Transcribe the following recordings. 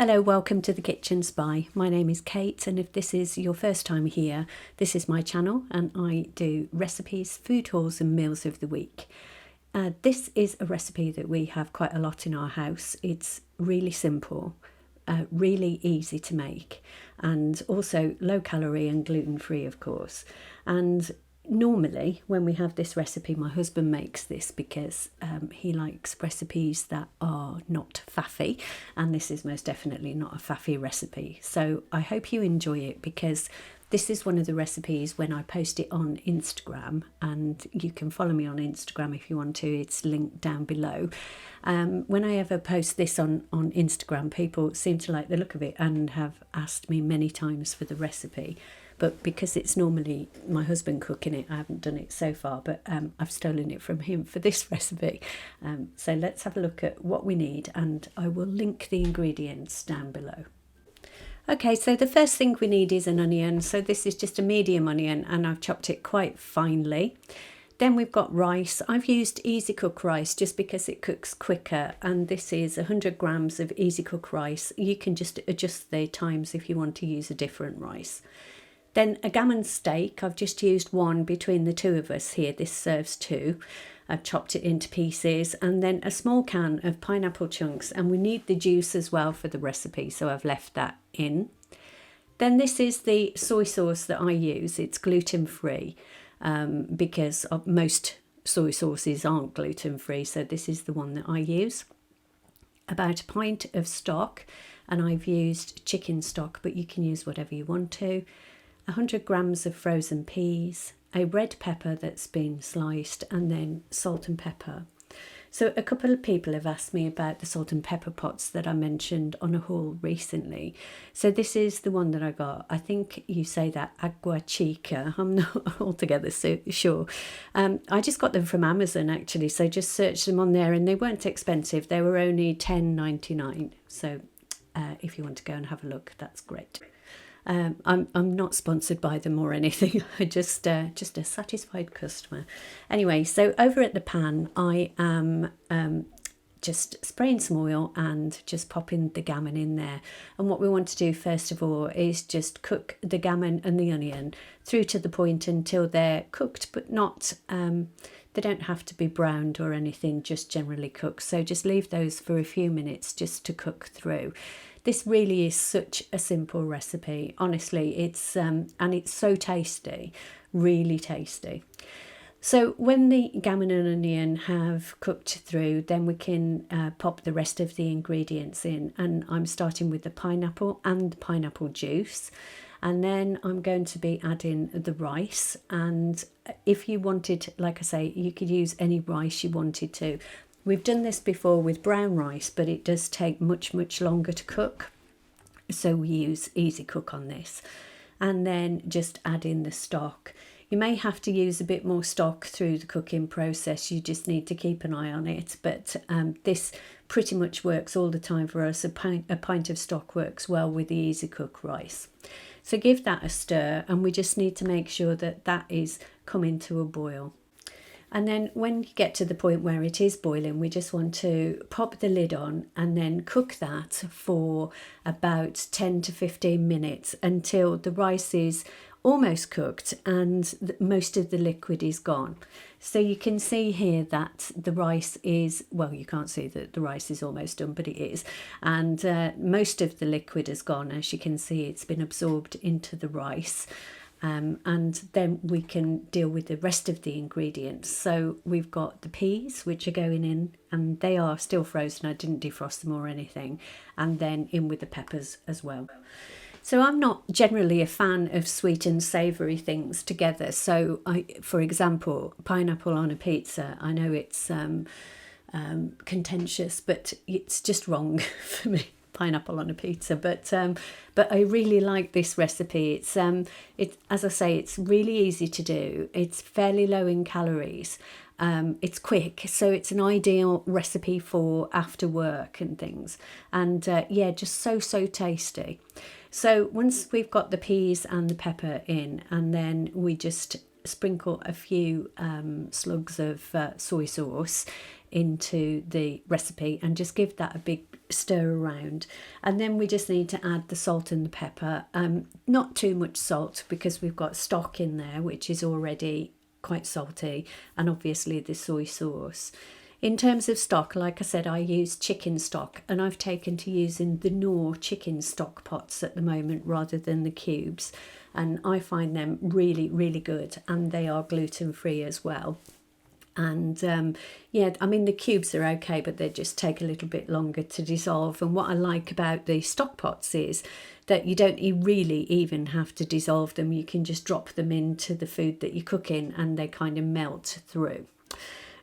Hello, welcome to the Kitchen Spy. My name is Kate, and if this is your first time here, this is my channel and I do recipes, food hauls and meals of the week. This is a recipe that we have quite a lot in our house. It's really simple, really easy to make, and also low calorie and gluten free, of course. And normally when we have this recipe, my husband makes this because he likes recipes that are not faffy, and this is most definitely not a faffy recipe. So I hope you enjoy it, because this is one of the recipes when I post it on Instagram, and you can follow me on Instagram if you want to. It's linked down below. When I ever post this on Instagram, people seem to like the look of it and have asked me many times for the recipe. But because it's normally my husband cooking it, I haven't done it so far, but I've stolen it from him for this recipe. So let's have a look at what we need, and I will link the ingredients down below. Okay, so the first thing we need is an onion. So this is just a medium onion, and I've chopped it quite finely. Then we've got rice. I've used Easy Cook rice just because it cooks quicker, and this is 100 grams of Easy Cook rice. You can just adjust the times if you want to use a different rice. Then a gammon steak. I've just used one between the two of us here. This serves two. I've chopped it into pieces, and then a small can of pineapple chunks, and we need the juice as well for the recipe, so I've left that in. Then this is the soy sauce that I use. It's gluten free because most soy sauces aren't gluten free, so this is the one that I use. About a pint of stock, and I've used chicken stock, but you can use whatever you want to. 100 grams of frozen peas, a red pepper that's been sliced, and then salt and pepper. So a couple of people have asked me about the salt and pepper pots that I mentioned on a haul recently. So this is the one that I got. I think you say that agua chica. I'm not altogether so sure. I just got them from Amazon actually. So just searched them on there, and they weren't expensive. They were only $10.99. So if you want to go and have a look, that's great. I'm not sponsored by them or anything. I just a satisfied customer. Anyway, so over at the pan, I am just spraying some oil and just popping the gammon in there. And what we want to do first of all is just cook the gammon and the onion through to the point until they're cooked, but not they don't have to be browned or anything, just generally cooked. So just leave those for a few minutes just to cook through. This really is such a simple recipe, honestly. It's and it's so tasty, really tasty. So when the gammon and onion have cooked through, then we can pop the rest of the ingredients in. And I'm starting with the pineapple and the pineapple juice. And then I'm going to be adding the rice. And if you wanted, like I say, you could use any rice you wanted to. We've done this before with brown rice, but it does take much longer to cook. So we use Easy Cook on this. And then just add in the stock. You may have to use a bit more stock through the cooking process. You just need to keep an eye on it. But this pretty much works all the time for us. A pint of stock works well with the Easy Cook rice. So give that a stir, and we just need to make sure that that is coming to a boil. And then when you get to the point where it is boiling, we just want to pop the lid on and then cook that for about 10 to 15 minutes until the rice is almost cooked and most of the liquid is gone. So you can see here that the rice is, well, you can't see that the rice is almost done, but it is. And most of the liquid has gone. As you can see, it's been absorbed into the rice. And then we can deal with the rest of the ingredients. So we've got the peas, which are going in, and they are still frozen. I didn't defrost them or anything. And then in with the peppers as well. So I'm not generally a fan of sweet and savoury things together. So for example, pineapple on a pizza, I know it's contentious, but it's just wrong for me. Pineapple on a pizza, but I really like this recipe. It's as I say, it's really easy to do. It's fairly low in calories. It's quick, so it's an ideal recipe for after work and things. And yeah, just so tasty. So once we've got the peas and the pepper in, and then we just sprinkle a few slugs of soy sauce into the recipe and just give that a big stir around. And then we just need to add the salt and the pepper. Not too much salt because we've got stock in there which is already quite salty, and obviously the soy sauce. In terms of stock, like I said, I use chicken stock, and I've taken to using the Knorr chicken stock pots at the moment rather than the cubes, and I find them really, really good, and they are gluten free as well. And yeah, I mean the cubes are okay, but they just take a little bit longer to dissolve. And what I like about the stock pots is that you don't really even have to dissolve them. You can just drop them into the food that you're cooking and they kind of melt through.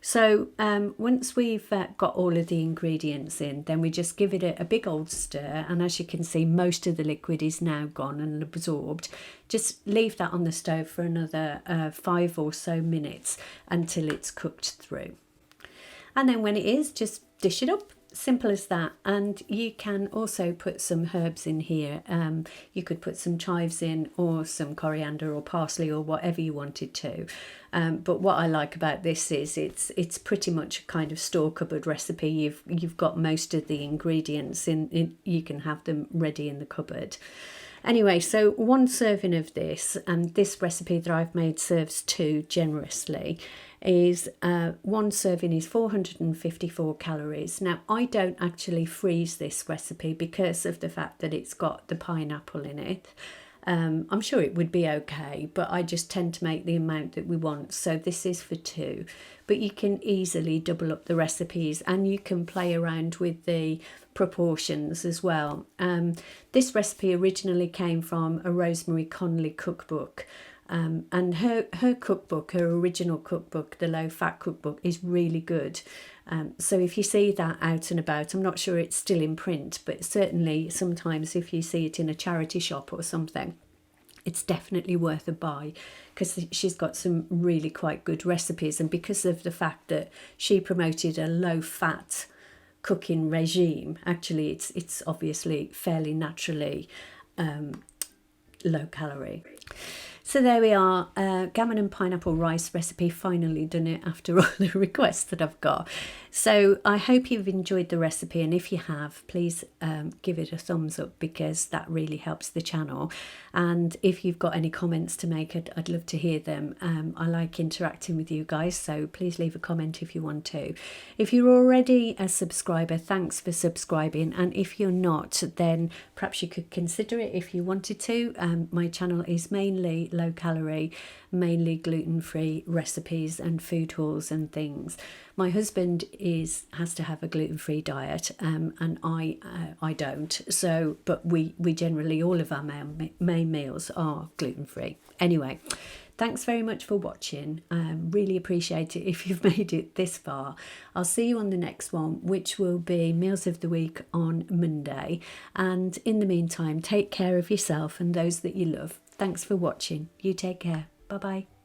So once we've got all of the ingredients in, then we just give it a big old stir, and as you can see, most of the liquid is now gone and absorbed. Just leave that on the stove for another 5 or so minutes until it's cooked through. And then when it is, just dish it up. Simple as that. And you can also put some herbs in here. You could put some chives in, or some coriander or parsley, or whatever you wanted to. But what I like about this is it's pretty much a kind of store cupboard recipe. You've got most of the ingredients in. You can have them ready in the cupboard. Anyway, so 1 serving of this, and this recipe that I've made serves 2 generously, is 1 serving is 454 calories. Now, I don't actually freeze this recipe because of the fact that it's got the pineapple in it. I'm sure it would be okay, but I just tend to make the amount that we want. So this is for 2, but you can easily double up the recipes, and you can play around with the proportions as well. This recipe originally came from a Rosemary Conley cookbook. And her cookbook, her original cookbook, the low fat cookbook, is really good. So if you see that out and about, I'm not sure it's still in print, but certainly sometimes if you see it in a charity shop or something, it's definitely worth a buy, because she's got some really quite good recipes. And because of the fact that she promoted a low fat cooking regime, actually it's obviously fairly naturally low calorie. So there we are, gammon and pineapple rice recipe, finally done it after all the requests that I've got. So I hope you've enjoyed the recipe, and if you have, please give it a thumbs up, because that really helps the channel. And if you've got any comments to make, I'd love to hear them. I like interacting with you guys, so please leave a comment if you want to. If you're already a subscriber, thanks for subscribing, and if you're not, then perhaps you could consider it if you wanted to. My channel is mainly low calorie, mainly gluten-free recipes and food hauls and things. My husband has to have a gluten-free diet, and I don't. So, but we generally, all of our main meals are gluten-free. Anyway, thanks very much for watching. Really appreciate it if you've made it this far. I'll see you on the next one, which will be Meals of the Week on Monday. And in the meantime, take care of yourself and those that you love. Thanks for watching. You take care. Bye-bye.